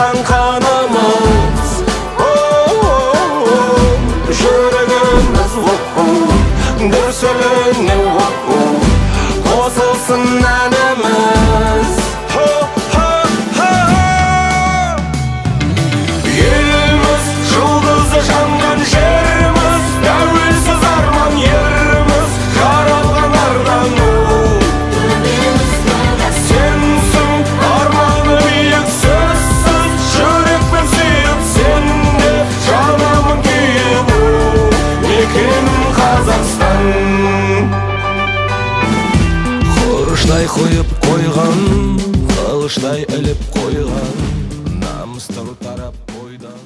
аққан қанымыз, жүрегіміз дүрсіліне қосылсын әніміз. Еліміз жұлдызы жанған жеріміз, тәуелсіз арман еріміз, жаралған ардану. Сенсің арманы биік сөзсіз, жүрекпен сүйіп сенде жанамын күйіп, мекенім Қазақстан. Құрыштай қойып қойған, қылыштай іліп қойған, намыс тұрып тарап бойдан.